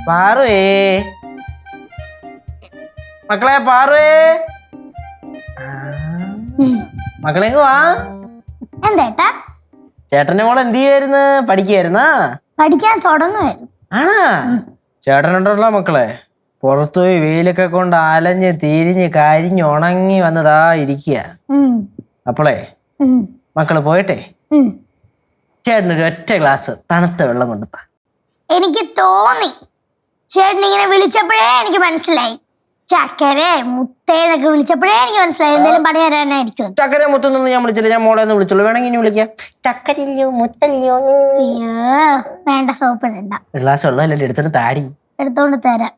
പാറുവേ മക്കളെ, പാറുവേ മക്കളെങ്ങ് വാ. എന്തേട്ടാ? ചേട്ടന്റെ മോള് എന്ത് ചെയ്യായിരുന്നു? പഠിക്കായിരുന്നാ? പഠിക്കാൻ തുടങ്ങുമായിരുന്നു. ആണാ? ചേട്ടനുണ്ടല്ലോ മക്കളെ, പുറത്തുപോയി വെയിലൊക്കെ കൊണ്ട് അലഞ്ഞ് തിരിഞ്ഞ് കരിഞ്ഞ് ഉണങ്ങി വന്നതാ ഇരിക്കുക. അപ്പോളേ മക്കള് പോയിട്ടെ ചേട്ടനൊരു ഒറ്റ ഗ്ലാസ് തണുത്ത വെള്ളം കൊണ്ടുത്താ. എനിക്ക് തോന്നി ചേട്ടൻ ഇങ്ങനെ വിളിച്ചപ്പോഴേ എനിക്ക് മനസ്സിലായി. ചക്കര മുത്തേന്നൊക്കെ വിളിച്ചപ്പോഴേ എനിക്ക് മനസ്സിലായി എന്തെങ്കിലും പണി തരാനായിരിക്കും. ചക്കര മുത്തൊന്നും ഞാൻ വിളിച്ചില്ല, ഞാൻ മോളെ ഒന്ന് വിളിച്ചോളൂ. വേണമെങ്കിൽ ഇനി വിളിക്കാം. ചക്കരയോ മുത്തല്ലയോ? അയ്യോ വേണ്ട, സോപ്പ് ഇടണ്ട. ഒരു ഗ്ലാസ് വെള്ളം എടുത്തിട്ട് താടി എടുത്തോണ്ട് തരാം.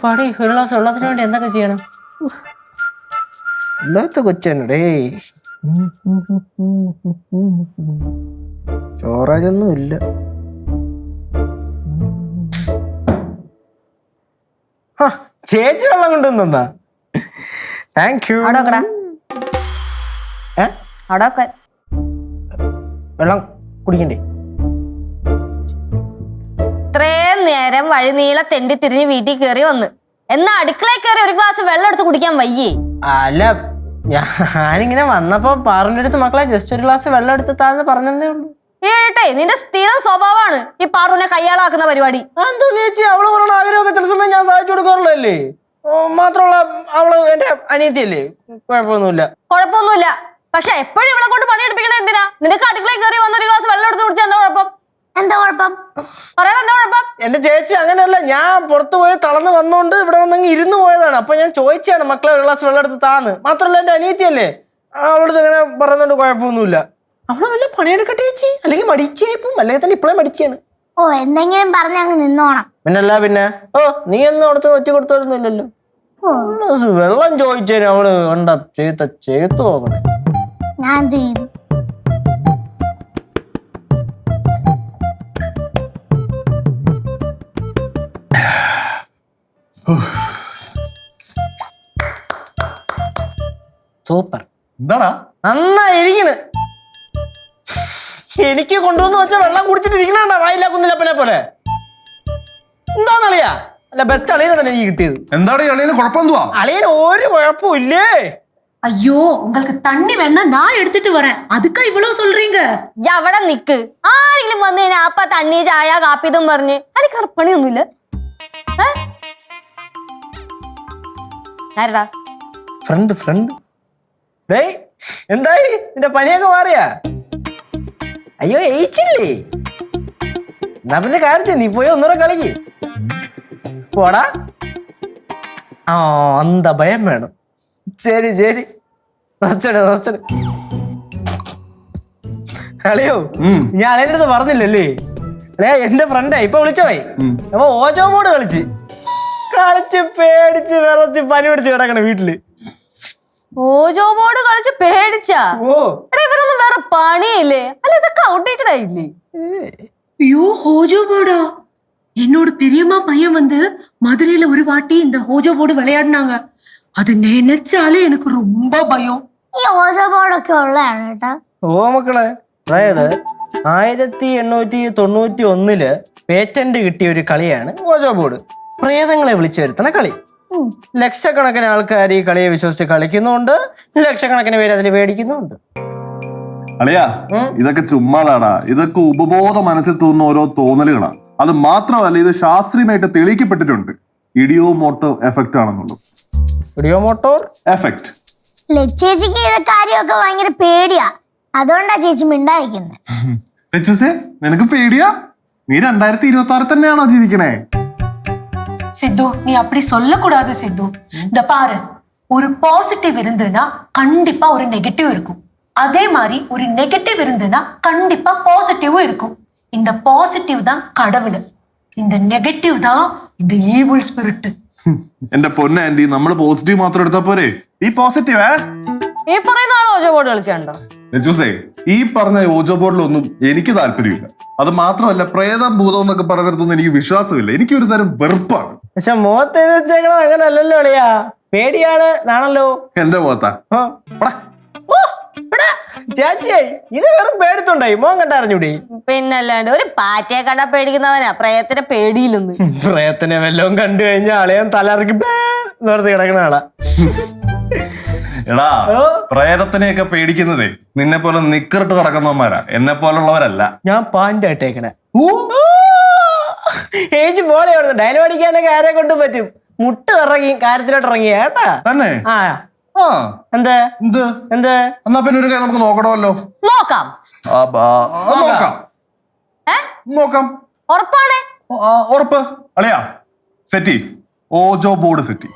പാടി ഒരു ഗ്ലാസ് വെള്ളത്തിന് വേണ്ടി എന്തൊക്കെ ചെയ്യണം? ഇല്ലാത്ത കൊച്ചനടേ, ചോറാജൊന്നും ഇല്ല. ചേച്ചി വെള്ളം കൊണ്ടുവന്നാ? Thank you. വെള്ളം കുടിക്കണ്ടേ? ഇത്രയും നേരം വഴി നീളെ തെണ്ടി തിരിഞ്ഞ് വീട്ടിൽ കയറി വന്ന് എന്നാ അടുക്കളയിൽ കയറി ഒരു ഗ്ലാസ് വെള്ളം എടുത്ത് കുടിക്കാൻ വയ്യേ? അല്ല, ഞാനിങ്ങനെ വന്നപ്പോ പാറിന്റെ അടുത്ത് മക്കളെ ജസ്റ്റ് ഒരു ഗ്ലാസ് വെള്ളം എടുത്ത് താന്ന് പറഞ്ഞതേ ഉള്ളൂ. ഏട്ടെ, നിന്റെ സ്ഥിരം സ്വഭാവമാണ് ഈ പാറുവിനെ കയ്യാളാക്കുന്ന പരിപാടി. എന്തോ ചേച്ചി, അവള് പറഞ്ഞ ആഗ്രഹമൊക്കെ ചില സമയം ഞാൻ സഹായിച്ചു കൊടുക്കാറുള്ളല്ലേ. മാത്രമല്ല അവള് എന്റെ അനിയത്തിയല്ലേ, കുഴപ്പമൊന്നുമില്ല. കുഴപ്പമൊന്നുമില്ല, പക്ഷെ എപ്പോഴും ഇവളെ കൊണ്ട് പണിയെടുപ്പിക്കണ എന്തിനാ? നിനക്ക് അടുക്കളയിൽ കയറി വന്ന ഒരു ഗ്ലാസ് വെള്ളം എടുത്ത് കുടിച്ചാൽ എന്താ കുഴപ്പം? എന്താ കുഴപ്പം? പറയണ എന്താ കുഴപ്പം? എന്റെ ചേച്ചി അങ്ങനെയല്ല, ഞാൻ പുറത്തു പോയി തളർന്ന് വന്നോണ്ട് ഇവിടെ വന്നെങ്കിൽ ഇരുന്ന് പോയതാണ്. അപ്പൊ ഞാൻ ചോദിച്ചാണ് മക്കളെ ഒരു ഗ്ലാസ് വെള്ളം എടുത്ത് താന്ന്. മാത്രമല്ല എന്റെ അനിയത്തിയല്ലേ, അവളത് ഇങ്ങനെ പറയുന്നോണ്ട് കുഴപ്പമൊന്നുമില്ല. അവള് വല്ല പണിയെടുക്കട്ടെ ചേച്ചി, അല്ലെങ്കിൽ മടിച്ചേപ്പും, അല്ലെങ്കിൽ തന്നെ ഇപ്പഴേ മടിക്കാണ്. ഓ എന്തെങ്കിലും പറഞ്ഞ അങ്ങ് നിന്നോണം. പിന്നല്ല പിന്നെ. ഓ നീ ഒന്നും അവിടുത്തെ ഒറ്റ കൊടുത്തോരുന്നില്ലല്ലോ. വെള്ളം ചോദിച്ചേരും അവള് കണ്ട ചേത്ത് നോക്കണേ. ഞാൻ ചെയ്തു. സൂപ്പർ. എന്താടാ നന്നായിരിക്കണ്. എനിക്ക് കൊണ്ടുവന്ന് വെച്ച വെള്ളം കുടിച്ചിട്ട് ഇരിക്കണ വായിലാക്കുന്നില്ലപ്പനെ പോലെ. എന്താന്നളിയാ? അല്ല, ബെസ്റ്റ് അളിയനെ തന്നെ എനിക്ക് കിട്ടിയത്. എന്താണ് അളിയന് കുഴപ്പമെന്തുവാ? അളിയന് ഒരു കുഴപ്പമില്ലേ? ஐயோ, உங்களுக்கு தண்ணி வேணா நான் எடுத்துட்டு வரேன். அதுக்கா இவ்வளவு சொல்றீங்க? അവിടെ നിക്ക്. ആരെങ്കിലും വന്നു കഴിഞ്ഞാൽ അപ്പ തണ്ണി ചായ കാപ്പി ഇതും പറഞ്ഞ് അതിൽ പണിയൊന്നുമില്ല. ആരടാ? ഫ്രണ്ട്. ഡേയ്, എന്തായി നിന്റെ പനിയൊക്കെ മാറിയാ? അയ്യോ ഏച്ചില്ലേ? എന്നാ പിന്നെ കാര്യ നീ പോയി ഒന്നുകൂടെ കളിക്ക് പോടാ. എന്താ ഭയം വേണം. ശരി റെസ്റ്റ്. അളിയോ, ഞാൻ അളിയൻ്റെ അടുത്ത് പറഞ്ഞില്ലല്ലേ? അല്ലേ, എന്റെ ഫ്രണ്ടേ ഇപ്പൊ വിളിച്ചോയി. അപ്പൊ ഓജോ ബോർഡ് കളിച്ച് പേടിച്ച് വിറച്ച് പനി പിടിച്ച് കിടക്കണ വീട്ടില്. ഓജോ ബോർഡ് കളിച്ച് പേടിച്ചാ? ഇവരൊന്നും വേറെ പണിയില്ലേ? അല്ല, ഇതൊക്കെ ഔട്ട്ഡേറ്റഡ് ആയില്ലേ? ஐயோ, ஹோஜோ போர்டா? என்னோட பெரியம்மா பையன் வந்து மதுரையில ஒரு வாட்டி இந்த ஹோஜோ போர்டு விளையாடினாங்க. அது நினைச்சாலே எனக்கு ரொம்ப பயம். ഈ ഓജോ ബോർഡൊക്കെ ഉള്ളതാണ് കേട്ടാ. ഓ മക്കളെ, അതായത് 1891 പേറ്റന്റ് കിട്ടിയ ഒരു കളിയാണ് ഓജോ ബോർഡ്. പ്രേതങ്ങളെ വിളിച്ചു വരുത്തണ കളി. ലക്ഷക്കണക്കിന് ആൾക്കാർ ഈ കളിയെ വിശ്വസിച്ച് കളിക്കുന്നുണ്ട്, ലക്ഷക്കണക്കിന് പേര് അതിൽ പേടിക്കുന്നുണ്ട്. അളിയാ, ഇതൊക്കെ ചുമ്മാതാടാ. ഇതൊക്കെ ഉപബോധ മനസ്സിൽ തോന്നുന്ന ഓരോ തോന്നലുകളാണ്. അത് മാത്രമല്ല, ഇത് ശാസ്ത്രീയമായിട്ട് തെളിയിക്കപ്പെട്ടിട്ടുണ്ട്. ഇഡിയോമോട്ടോ എഫക്റ്റ് ആണെന്നുള്ളത്. ഇഡിയോമോട്ടോർ എഫക്റ്റ്. ചേച്ചിക്ക് ഇത് കാര്യമൊക്കെ ഭയങ്കര പേടിയാ, അതുകൊണ്ടാ ചേച്ചി മിണ്ടായിരിക്കുന്നത്. നിനക്ക് പേടിയാ? നീ 2026 തന്നെയാണോ ജീവിക്കണേ? சித்து, நீ அப்படி சொல்லக்கூடாது சித்து. இந்த பாரு, ஒரு பாசிட்டிவ் இருந்துன்னா கண்டிப்பா ஒரு நெகட்டிவ் இருக்கும். அதே மாதிரி ஒரு நெகட்டிவ் இருந்துன்னா கண்டிப்பா பாசிட்டிவும் இருக்கும். இந்த பாசிட்டிவ் தான் கடவுள், இந்த நெகட்டிவ் தான் இந்த ஈவில் ஸ்பிரிட். എന്റെ പൊന്ന ആന്റി, നമ്മള് പോസിറ്റീവ് മാത്രം എടുത്താ പോരെ? ഈ പോസിറ്റീവ് ഈ പറയുന്ന ആള് ഓജോ ബോർഡ് കളിച്ചുണ്ടോ? ഈ പറഞ്ഞ ഓജോ ബോർഡിലൊന്നും എനിക്ക് താല്പര്യമില്ല. അത് മാത്രമല്ല പ്രേതം ഭൂതം എന്നൊക്കെ പറയുന്നിടത്തൊന്നും എനിക്ക് വിശ്വാസമില്ല. എനിക്കൊരു തരം വെറുപ്പാണ്. പക്ഷെ മുഖത്ത് എഴുതി വെച്ചേക്കണത് അങ്ങനെ അല്ലല്ലോ അളിയാ. പേടിയാണ് നാണല്ലോ. എന്റെ മുഖത്താ? ആ. ഓ, എടാ, ചേച്ചിയായി ഇത് വെറും പേടിത്തുണ്ടായി. മോൻ കണ്ടറിഞ്ഞൂടി? പിന്നല്ലാണ്ട് ഒരു പാറ്റയെ കണ്ടാ പേടിക്കുന്നവനാ പ്രേതത്തിനെ പേടിയില്ലെന്ന്. പ്രയത്തിനെ വല്ലതും കണ്ടു കഴിഞ്ഞാൽ അളിയൻ തലറക്കി നിർത്തി കിടക്കണ ആളാ. എടാ, പ്രേതത്തിനെയൊക്കെ പേടിക്കുന്നതേ നിന്നെ പോലെ നിക്കറിട്ട് കിടക്കുന്നവന്മാരാ, എന്നെ പോലുള്ളവരല്ല. ഞാൻ പാൻ്റ് ഇട്ടേക്കണേ. ഏജ് പോളെ ഡയലോഗ് അടിക്കാനൊക്കെ ആരെ കൊണ്ടും പറ്റും. മുട്ട് ഇറങ്ങി കാര്യത്തിലോട്ട് ഇറങ്ങിയ കേട്ടാ തന്നെ. ആ എന്ത് എന്നാ പിന്നെ ഒരു കാര്യം നമുക്ക് നോക്കണമല്ലോ. നോക്കാം. നോക്കാം. ഉറപ്പാണ്? ഉറപ്പ്. അളിയാ സെറ്റി ഓജോ ബോർഡ് സെറ്റി.